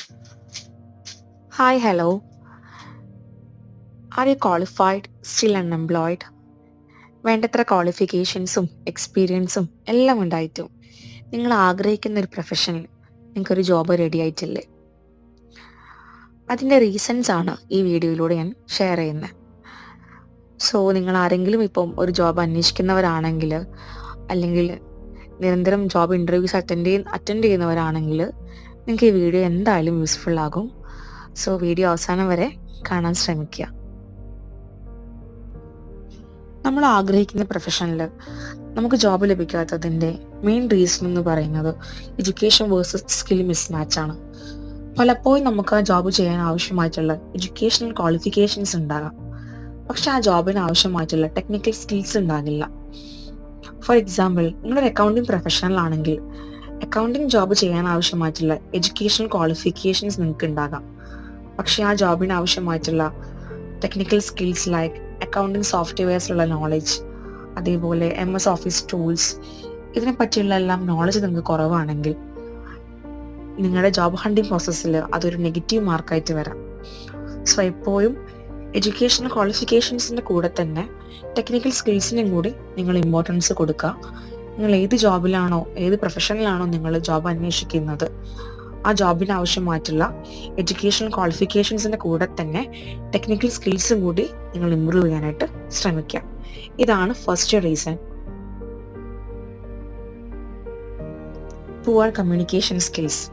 Hi, hello. Are you qualified? Still unemployed? വേണ്ടത്ര ക്വാളിഫിക്കേഷൻസും എക്സ്പീരിയൻസും എല്ലാം ഉണ്ടായിട്ടും നിങ്ങൾ ആഗ്രഹിക്കുന്ന ഒരു പ്രൊഫഷനിൽ നിങ്ങൾക്കൊരു ജോബ് റെഡി ആയിട്ടില്ലേ? അതിൻ്റെ റീസൺസ് ആണ് ഈ വീഡിയോയിലൂടെ ഞാൻ ഷെയർ ചെയ്യുന്നത്. സോ നിങ്ങൾ ആരെങ്കിലും ഇപ്പം ഒരു ജോബ് അന്വേഷിക്കുന്നവരാണെങ്കിൽ, അല്ലെങ്കിൽ നിരന്തരം ജോബ് ഇൻ്റർവ്യൂസ് അറ്റൻഡ് ചെയ്യുന്നവരാണെങ്കിൽ നിങ്ങൾക്ക് ഈ വീഡിയോ എന്തായാലും യൂസ്ഫുൾ ആകും. സോ വീഡിയോ അവസാനം വരെ കാണാൻ ശ്രമിക്കുക. നമ്മൾ ആഗ്രഹിക്കുന്ന പ്രൊഫഷനിൽ നമുക്ക് ജോബ് ലഭിക്കാത്തതിൻ്റെ മെയിൻ റീസൺ എന്ന് പറയുന്നത് എഡ്യൂക്കേഷൻ വേഴ്സസ് സ്കിൽ മിസ്മാച്ചാണ്. പലപ്പോഴും നമുക്ക് ആ ജോബ് ചെയ്യാൻ ആവശ്യമായിട്ടുള്ള എഡ്യൂക്കേഷണൽ ക്വാളിഫിക്കേഷൻസ് ഉണ്ടാകാം, പക്ഷെ ആ ജോബിന് ആവശ്യമായിട്ടുള്ള ടെക്നിക്കൽ സ്കിൽസ് ഉണ്ടാകില്ല. ഫോർ എക്സാമ്പിൾ, നിങ്ങളൊരു അക്കൗണ്ടിങ് പ്രൊഫഷണൽ ആണെങ്കിൽ അക്കൗണ്ടിങ് ജോബ് ചെയ്യാൻ ആവശ്യമായിട്ടുള്ള എഡ്യൂക്കേഷണൽ ക്വാളിഫിക്കേഷൻസ് നിങ്ങൾക്ക് ഉണ്ടാകാം, പക്ഷെ ആ ജോബിന് ആവശ്യമായിട്ടുള്ള ടെക്നിക്കൽ സ്കിൽസ് ലൈക്ക് അക്കൗണ്ടിങ് സോഫ്റ്റ്വെയർസിലുള്ള നോളജ്, അതേപോലെ MS ഓഫീസ് ടൂൾസ്, ഇതിനെ പറ്റിയുള്ള എല്ലാം നോളജ് നിങ്ങൾക്ക് കുറവാണെങ്കിൽ നിങ്ങളുടെ ജോബ് ഹണ്ടിങ് പ്രോസസ്സിൽ അതൊരു നെഗറ്റീവ് മാർക്കായിട്ട് വരാം. സോ എപ്പോഴും എഡ്യൂക്കേഷണൽ ക്വാളിഫിക്കേഷൻസിൻ്റെ കൂടെ തന്നെ ടെക്നിക്കൽ സ്കിൽസിനും കൂടി നിങ്ങൾ ഇമ്പോർട്ടൻസ് കൊടുക്കുക. നിങ്ങൾ ഏത് ജോബിലാണോ, ഏത് പ്രൊഫഷനിലാണോ നിങ്ങൾ ജോബ് അന്വേഷിക്കുന്നത്, ആ ജോബിന് ആവശ്യമായിട്ടുള്ള എഡ്യൂക്കേഷണൽ ക്വാളിഫിക്കേഷൻസിൻ്റെ കൂടെ തന്നെ ടെക്നിക്കൽ സ്കിൽസും കൂടി നിങ്ങൾ ഇമ്പ്രൂവ് ചെയ്യാനായിട്ട് ശ്രമിക്കുക. ഇതാണ് first reason. Poor communication skills.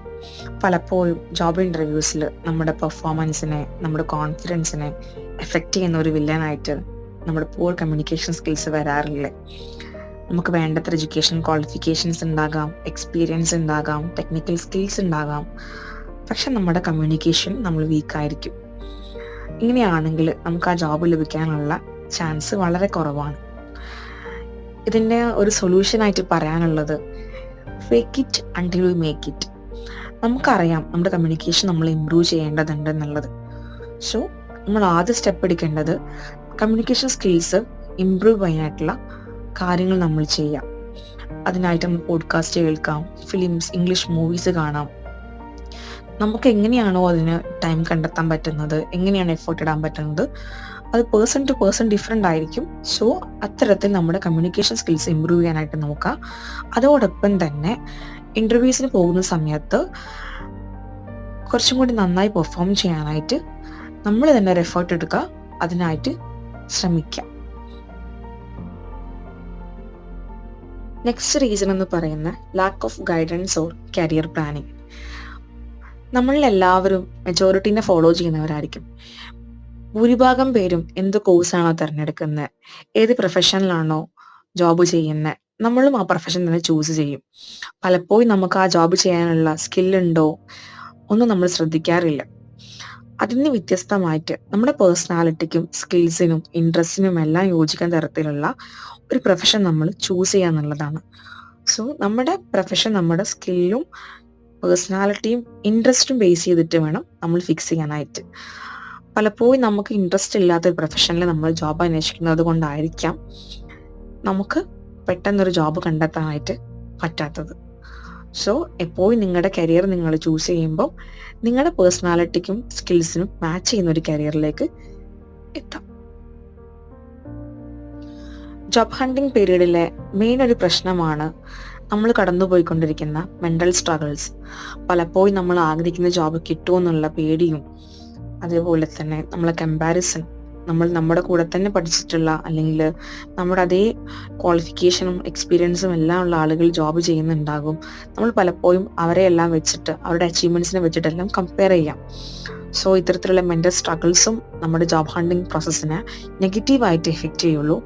പലപ്പോഴും ജോബ് ഇൻ്റർവ്യൂസിൽ നമ്മുടെ പെർഫോമൻസിനെ, നമ്മുടെ കോൺഫിഡൻസിനെ എഫക്റ്റ് ചെയ്യുന്ന ഒരു വില്ലനായിട്ട് നമ്മുടെ പുവർ കമ്മ്യൂണിക്കേഷൻ സ്കിൽസ് വരാറില്ലേ? നമുക്ക് വേണ്ടത്ര എഡ്യൂക്കേഷൻ ക്വാളിഫിക്കേഷൻസ് ഉണ്ടാകാം, എക്സ്പീരിയൻസ് ഉണ്ടാകാം, ടെക്നിക്കൽ സ്കിൽസ് ഉണ്ടാകാം, പക്ഷെ നമ്മുടെ കമ്മ്യൂണിക്കേഷൻ നമ്മൾ വീക്കായിരിക്കും. ഇങ്ങനെയാണെങ്കിൽ നമുക്ക് ആ ജോബ് ലഭിക്കാനുള്ള ചാൻസ് വളരെ കുറവാണ്. ഇതിൻ്റെ ഒരു സൊല്യൂഷനായിട്ട് പറയാനുള്ളത് fake it until you make it. നമുക്കറിയാം നമ്മുടെ കമ്മ്യൂണിക്കേഷൻ നമ്മൾ ഇമ്പ്രൂവ് ചെയ്യേണ്ടതുണ്ട് എന്നുള്ളത്. സോ നമ്മൾ ആദ്യം സ്റ്റെപ്പ് എടുക്കേണ്ടത് കമ്മ്യൂണിക്കേഷൻ സ്കിൽസ് ഇമ്പ്രൂവ് ചെയ്യാനായിട്ടുള്ള കാര്യങ്ങൾ നമ്മൾ ചെയ്യാം. അതിനായിട്ട് നമ്മൾ പോഡ്കാസ്റ്റ് കേൾക്കാം, ഫിലിംസ്, ഇംഗ്ലീഷ് മൂവീസ് കാണാം. നമുക്ക് എങ്ങനെയാണോ അതിന് ടൈം കണ്ടെത്താൻ പറ്റുന്നത്, എങ്ങനെയാണ് എഫേർട്ട് ഇടാൻ പറ്റുന്നത്, അത് പേഴ്സൺ ടു പേഴ്സൺ ഡിഫറെൻ്റ് ആയിരിക്കും. സോ അത്തരത്തിൽ നമ്മുടെ കമ്മ്യൂണിക്കേഷൻ സ്കിൽസ് ഇമ്പ്രൂവ് ചെയ്യാനായിട്ട് നോക്കാം. അതോടൊപ്പം തന്നെ ഇൻ്റർവ്യൂസിന് പോകുന്ന സമയത്ത് കുറച്ചും കൂടി നന്നായി പെർഫോം ചെയ്യാനായിട്ട് നമ്മൾ തന്നെ ഒരു എഫേർട്ട് എടുക്കുക, അതിനായിട്ട് ശ്രമിക്കാം. നെക്സ്റ്റ് റീസൺ എന്ന് പറയുന്ന lack of guidance or career planning. നമ്മളെല്ലാവരും മെജോറിറ്റീനെ ഫോളോ ചെയ്യുന്നവരായിരിക്കും. ഭൂരിഭാഗം പേരും എന്ത് കോഴ്സാണോ തിരഞ്ഞെടുക്കുന്നത്, ഏത് പ്രൊഫഷനിലാണോ ജോബ് ചെയ്യുന്നത്, നമ്മളും ആ പ്രൊഫഷൻ തന്നെ ചൂസ് ചെയ്യും. പലപ്പോഴും നമുക്ക് ആ ജോബ് ചെയ്യാനുള്ള സ്കില്ലുണ്ടോ ഒന്നും നമ്മൾ ശ്രദ്ധിക്കാറില്ല. അതിന് വ്യത്യസ്തമായിട്ട് നമ്മുടെ പേഴ്സണാലിറ്റിക്കും സ്കിൽസിനും ഇൻട്രസ്റ്റിനും എല്ലാം യോജിക്കുന്ന തരത്തിലുള്ള ഒരു പ്രൊഫഷൻ നമ്മൾ ചൂസ് ചെയ്യുക എന്നുള്ളതാണ്. സോ നമ്മുടെ പ്രൊഫഷൻ നമ്മുടെ സ്കില്ലും പേഴ്സണാലിറ്റിയും ഇൻട്രസ്റ്റും ബേസ് ചെയ്തിട്ട് വേണം നമ്മൾ ഫിക്സ് ചെയ്യാനായിട്ട്. പലപ്പോഴും നമുക്ക് ഇൻട്രസ്റ്റ് ഇല്ലാത്തൊരു പ്രൊഫഷനിൽ നമ്മൾ ജോബ് അന്വേഷിക്കുന്നത് കൊണ്ടായിരിക്കാം നമുക്ക് പെട്ടെന്നൊരു ജോബ് കണ്ടെത്താനായിട്ട് പറ്റാത്തത്. സോ എപ്പോഴും നിങ്ങളുടെ കരിയർ നിങ്ങൾ ചൂസ് ചെയ്യുമ്പോൾ നിങ്ങളുടെ പേഴ്സണാലിറ്റിക്കും സ്കിൽസിനും മാച്ച് ചെയ്യുന്ന ഒരു കരിയറിലേക്ക് എത്താം. ജോബ് ഹണ്ടിങ് പീരീഡിലെ മെയിൻ ഒരു പ്രശ്നമാണ് നമ്മൾ കടന്നുപോയിക്കൊണ്ടിരിക്കുന്ന മെൻ്റൽ സ്ട്രഗിൾസ്. പലപ്പോഴും നമ്മൾ ആഗ്രഹിക്കുന്ന ജോബ് കിട്ടുമോ എന്നുള്ള പേടിയും, അതേപോലെ തന്നെ നമ്മളെ കമ്പാരിസൺ, നമ്മൾ നമ്മുടെ കൂടെ തന്നെ പഠിച്ചിട്ടുള്ള അല്ലെങ്കിൽ നമ്മുടെ അതേ ക്വാളിഫിക്കേഷനും എക്സ്പീരിയൻസും എല്ലാം ഉള്ള ആളുകൾ ജോബ് ചെയ്യുന്നുണ്ടാകും. നമ്മൾ പലപ്പോഴും അവരെ എല്ലാം വെച്ചിട്ട്, അവരുടെ അച്ചീവ്മെൻറ്റ്സിനെ വെച്ചിട്ടെല്ലാം കമ്പയർ ചെയ്യാം. സോ ഇത്തരത്തിലുള്ള മെൻ്റൽ സ്ട്രഗിൾസും നമ്മുടെ ജോബ് ഹണ്ടിങ് പ്രോസസ്സിനെ നെഗറ്റീവായിട്ട് എഫക്റ്റ് ചെയ്യുള്ളൂ.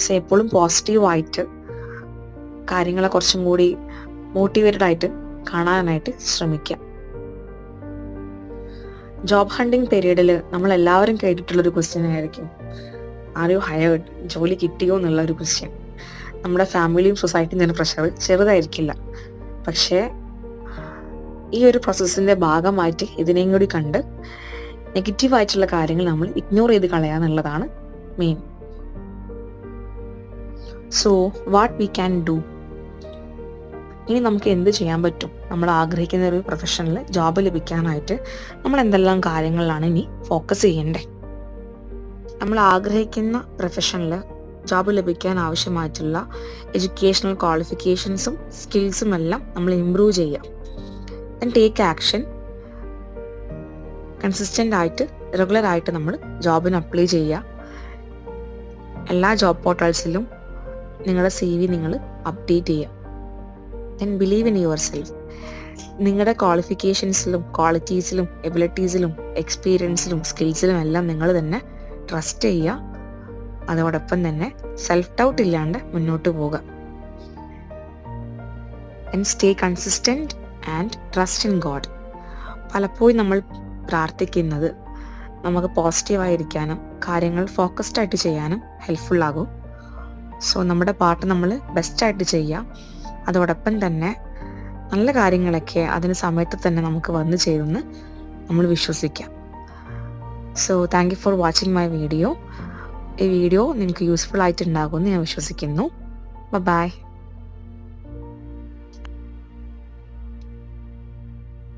സോ എപ്പോഴും പോസിറ്റീവായിട്ട് കാര്യങ്ങളെ കുറച്ചും കൂടി മോട്ടിവേറ്റഡ് ആയിട്ട് കാണാനായിട്ട് ശ്രമിക്കാം. ജോബ് ഹണ്ടിങ് പീരീഡിൽ നമ്മൾ എല്ലാവരും കേട്ടിട്ടുള്ളൊരു ക്വസ്റ്റ്യൻ ആയിരിക്കും, ആർ യു ഹയർഡ്, ജോലി കിട്ടിയോ എന്നുള്ള ഒരു ക്വസ്റ്റ്യൻ. നമ്മുടെ ഫാമിലിയും സൊസൈറ്റിയും തന്നെ പ്രഷർ ചെറുതായിരിക്കില്ല. പക്ഷേ ഈ ഒരു പ്രോസസ്സിൻ്റെ ഭാഗമായിട്ട് ഇതിനെയും കൂടി കണ്ട് നെഗറ്റീവായിട്ടുള്ള കാര്യങ്ങൾ നമ്മൾ ഇഗ്നോർ ചെയ്ത് കളയാന്നുള്ളതാണ് main. So what we can do? ഇനി നമുക്ക് എന്ത് ചെയ്യാൻ പറ്റും? നമ്മൾ ആഗ്രഹിക്കുന്ന ഒരു പ്രൊഫഷനിൽ ജോബ് ലഭിക്കാനായിട്ട് നമ്മൾ എന്തെല്ലാം കാര്യങ്ങളിലാണ് ഇനി ഫോക്കസ് ചെയ്യേണ്ടേ? നമ്മൾ ആഗ്രഹിക്കുന്ന പ്രൊഫഷനിൽ ജോബ് ലഭിക്കാൻ ആവശ്യമായിട്ടുള്ള എഡ്യൂക്കേഷണൽ ക്വാളിഫിക്കേഷൻസും സ്കിൽസും എല്ലാം നമ്മൾ ഇംപ്രൂവ് ചെയ്യുക. Then take action. കൺസിസ്റ്റൻ്റ് ആയിട്ട് റെഗുലർ ആയിട്ട് നമ്മൾ ജോബിന് അപ്ലൈ ചെയ്യുക. എല്ലാ ജോബ് പോർട്ടൽസിലും നിങ്ങളുടെ CV നിങ്ങൾ അപ്ഡേറ്റ് ചെയ്യുക. Then believe in your self. നിങ്ങളുടെ ക്വാളിഫിക്കേഷൻസിലും ക്വാളിറ്റീസിലും എബിലിറ്റീസിലും എക്സ്പീരിയൻസിലും സ്കിൽസിലും എല്ലാം നിങ്ങൾ തന്നെ ട്രസ്റ്റ് ചെയ്യുക. അതോടൊപ്പം തന്നെ സെൽഫ് ഡൗട്ട് ഇല്ലാണ്ട് മുന്നോട്ട് പോവുക. And stay consistent and trust in God. പലപ്പോഴും നമ്മൾ പ്രാർത്ഥിക്കുന്നത് നമുക്ക് പോസിറ്റീവായിരിക്കാനും കാര്യങ്ങൾ ഫോക്കസ്ഡ് ആയിട്ട് ചെയ്യാനും ഹെൽപ്ഫുൾ ആകും. സോ നമ്മുടെ പാർട്ട് നമ്മൾ ബെസ്റ്റായിട്ട് ചെയ്യുക. അതോടൊപ്പം തന്നെ നല്ല കാര്യങ്ങളൊക്കെ അതിന് സമയത്ത് തന്നെ നമുക്ക് വന്നു ചേരുമെന്ന് നമ്മൾ വിശ്വസിക്കാം. So thank you for watching my video. ഈ വീഡിയോ നിങ്ങൾക്ക് യൂസ്ഫുൾ ആയിട്ടുണ്ടാകുമെന്ന് ഞാൻ വിശ്വസിക്കുന്നു. ബൈ.